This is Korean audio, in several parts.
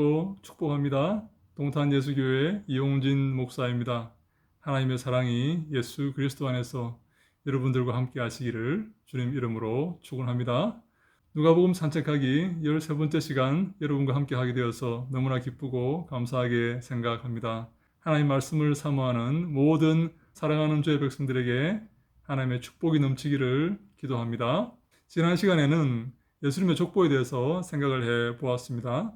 사랑하고 축복합니다. 동탄예수교회 이용진 목사입니다. 하나님의 사랑이 예수 그리스도 안에서 여러분들과 함께 하시기를 주님 이름으로 축원합니다. 누가복음 산책하기 13번째 시간 여러분과 함께 하게 되어서 너무나 기쁘고 감사하게 생각합니다. 하나님 말씀을 사모하는 모든 사랑하는 주의 백성들에게 하나님의 축복이 넘치기를 기도합니다. 지난 시간에는 예수님의 족보에 대해서 생각을 해 보았습니다.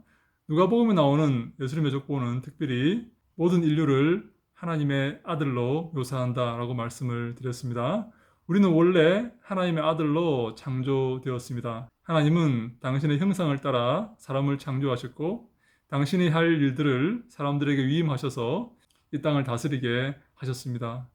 누가복음에 나오는 예수님의 족보는 특별히 모든 인류를 하나님의 아들로 묘사한다라고 말씀을 드렸습니다. 우리는 원래 하나님의 아들로 창조되었습니다. 하나님은 당신의 형상을 따라 사람을 창조하셨고 당신이 할 일들을 사람들에게 위임하셔서 이 땅을 다스리게 하셨습니다.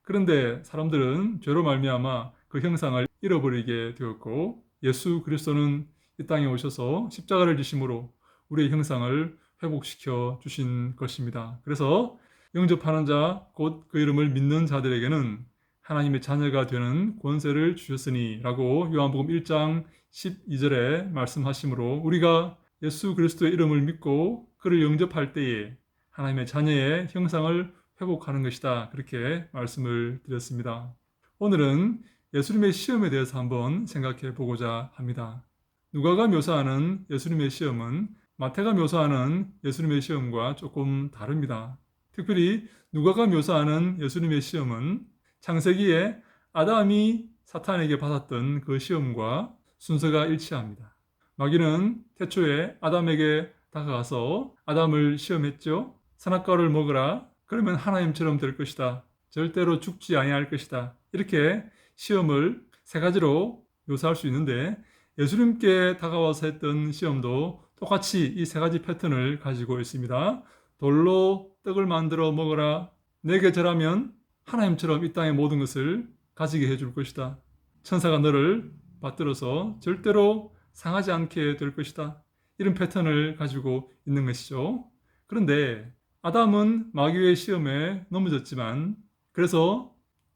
그런데 사람들은 죄로 말미암아 그 형상을 잃어버리게 되었고 예수 그리스도는 이 땅에 오셔서 십자가를 지심으로 우리의 형상을 회복시켜 주신 것입니다. 그래서 영접하는 자, 곧 그 이름을 믿는 자들에게는 하나님의 자녀가 되는 권세를 주셨으니 라고 요한복음 1장 12절에 말씀하시므로 우리가 예수 그리스도의 이름을 믿고 그를 영접할 때에 하나님의 자녀의 형상을 회복하는 것이다. 그렇게 말씀을 드렸습니다. 오늘은 예수님의 시험에 대해서 한번 생각해 보고자 합니다. 누가가 묘사하는 예수님의 시험은 마태가 묘사하는 예수님의 시험과 조금 다릅니다. 특별히 누가가 묘사하는 예수님의 시험은 창세기에 아담이 사탄에게 받았던 그 시험과 순서가 일치합니다. 마귀는 태초에 아담에게 다가가서 아담을 시험했죠. 선악과를 먹으라. 그러면 하나님처럼 될 것이다. 절대로 죽지 아니할 것이다. 이렇게 시험을 세 가지로 묘사할 수 있는데 예수님께 다가와서 했던 시험도 똑같이 이 세 가지 패턴을 가지고 있습니다. 돌로 떡을 만들어 먹어라. 내게 절하면 하나님처럼 이 땅의 모든 것을 가지게 해줄 것이다. 천사가 너를 받들어서 절대로 상하지 않게 될 것이다. 이런 패턴을 가지고 있는 것이죠. 그런데 아담은 마귀의 시험에 넘어졌지만 그래서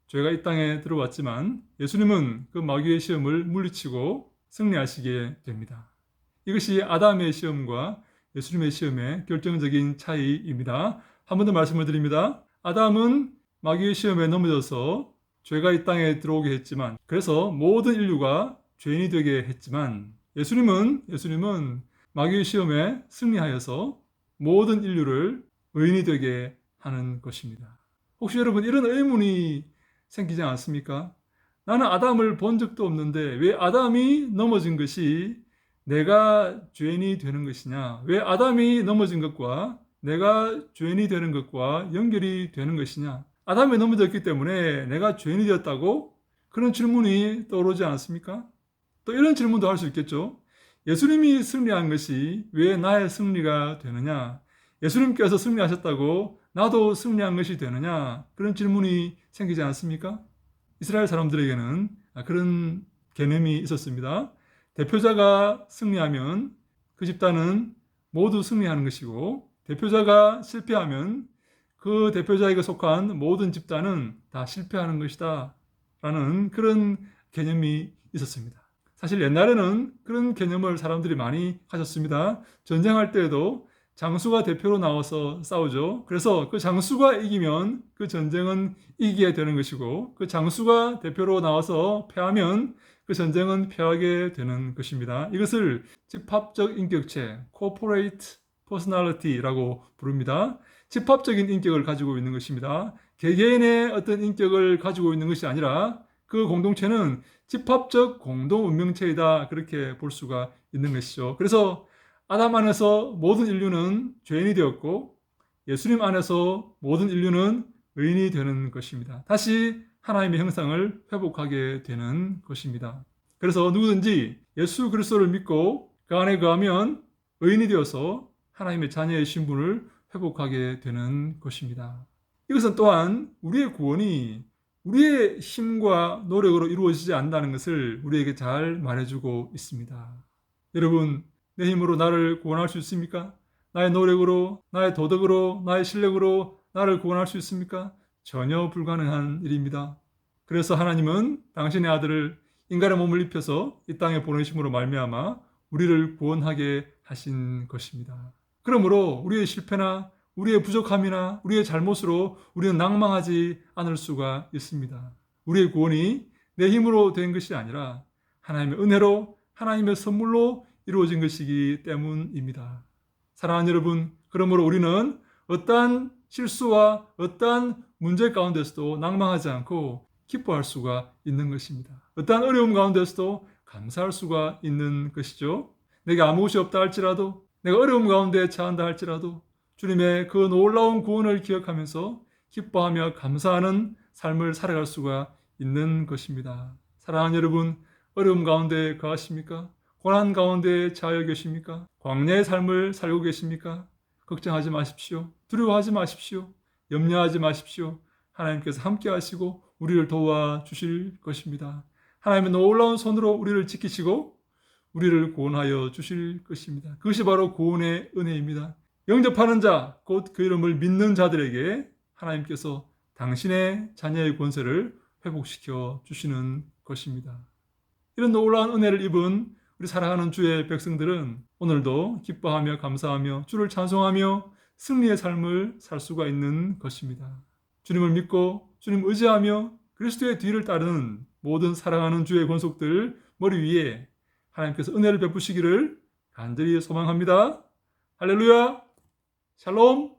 죄가 이 땅에 들어왔지만 예수님은 그 마귀의 시험을 물리치고 승리하시게 됩니다. 이것이 아담의 시험과 예수님의 시험의 결정적인 차이입니다. 한 번 더 말씀을 드립니다. 아담은 마귀의 시험에 넘어져서 죄가 이 땅에 들어오게 했지만 그래서 모든 인류가 죄인이 되게 했지만 예수님은 마귀의 시험에 승리하여서 모든 인류를 의인이 되게 하는 것입니다. 혹시 여러분 이런 의문이 생기지 않습니까? 나는 아담을 본 적도 없는데 왜 아담이 넘어진 것이 내가 죄인이 되는 것이냐? 왜 아담이 넘어진 것과 내가 죄인이 되는 것과 연결이 되는 것이냐? 아담이 넘어졌기 때문에 내가 죄인이 되었다고? 그런 질문이 떠오르지 않습니까? 또 이런 질문도 할 수 있겠죠. 예수님이 승리한 것이 왜 나의 승리가 되느냐? 예수님께서 승리하셨다고 나도 승리한 것이 되느냐? 그런 질문이 생기지 않습니까? 이스라엘 사람들에게는 그런 개념이 있었습니다. 대표자가 승리하면 그 집단은 모두 승리하는 것이고 대표자가 실패하면 그 대표자에게 속한 모든 집단은 다 실패하는 것이다 라는 그런 개념이 있었습니다. 사실 옛날에는 그런 개념을 사람들이 많이 가졌습니다. 전쟁할 때에도 장수가 대표로 나와서 싸우죠. 그래서 그 장수가 이기면 그 전쟁은 이기게 되는 것이고 그 장수가 대표로 나와서 패하면 그 전쟁은 패하게 되는 것입니다. 이것을 집합적 인격체, corporate personality라고 부릅니다. 집합적인 인격을 가지고 있는 것입니다. 개개인의 어떤 인격을 가지고 있는 것이 아니라 그 공동체는 집합적 공동 운명체이다. 그렇게 볼 수가 있는 것이죠. 그래서 아담 안에서 모든 인류는 죄인이 되었고 예수님 안에서 모든 인류는 의인이 되는 것입니다. 다시 하나님의 형상을 회복하게 되는 것입니다. 그래서 누구든지 예수 그리스도를 믿고 그 안에 거하면 의인이 되어서 하나님의 자녀의 신분을 회복하게 되는 것입니다. 이것은 또한 우리의 구원이 우리의 힘과 노력으로 이루어지지 않는다는 것을 우리에게 잘 말해주고 있습니다. 여러분, 내 힘으로 나를 구원할 수 있습니까? 나의 노력으로, 나의 도덕으로, 나의 실력으로 나를 구원할 수 있습니까? 전혀 불가능한 일입니다. 그래서 하나님은 당신의 아들을 인간의 몸을 입혀서 이 땅에 보내심으로 말미암아 우리를 구원하게 하신 것입니다. 그러므로 우리의 실패나 우리의 부족함이나 우리의 잘못으로 우리는 낭망하지 않을 수가 있습니다. 우리의 구원이 내 힘으로 된 것이 아니라 하나님의 은혜로 하나님의 선물로 이루어진 것이기 때문입니다. 사랑하는 여러분, 그러므로 우리는 어떠한 실수와 어떠한 문제 가운데서도 낭망하지 않고 기뻐할 수가 있는 것입니다. 어떠한 어려움 가운데서도 감사할 수가 있는 것이죠. 내가 아무것이 없다 할지라도, 내가 어려움 가운데 처한다 할지라도 주님의 그 놀라운 구원을 기억하면서 기뻐하며 감사하는 삶을 살아갈 수가 있는 것입니다. 사랑하는 여러분, 어려움 가운데 거하십니까? 고난 가운데 처하여 계십니까? 광야의 삶을 살고 계십니까? 걱정하지 마십시오. 두려워하지 마십시오. 염려하지 마십시오. 하나님께서 함께 하시고 우리를 도와주실 것입니다. 하나님의 놀라운 손으로 우리를 지키시고 우리를 구원하여 주실 것입니다. 그것이 바로 구원의 은혜입니다. 영접하는 자, 곧 그 이름을 믿는 자들에게 하나님께서 당신의 자녀의 권세를 회복시켜 주시는 것입니다. 이런 놀라운 은혜를 입은 우리 사랑하는 주의 백성들은 오늘도 기뻐하며 감사하며 주를 찬송하며 승리의 삶을 살 수가 있는 것입니다. 주님을 믿고 주님 의지하며 그리스도의 뒤를 따르는 모든 사랑하는 주의 권속들 머리 위에 하나님께서 은혜를 베푸시기를 간절히 소망합니다. 할렐루야! 샬롬!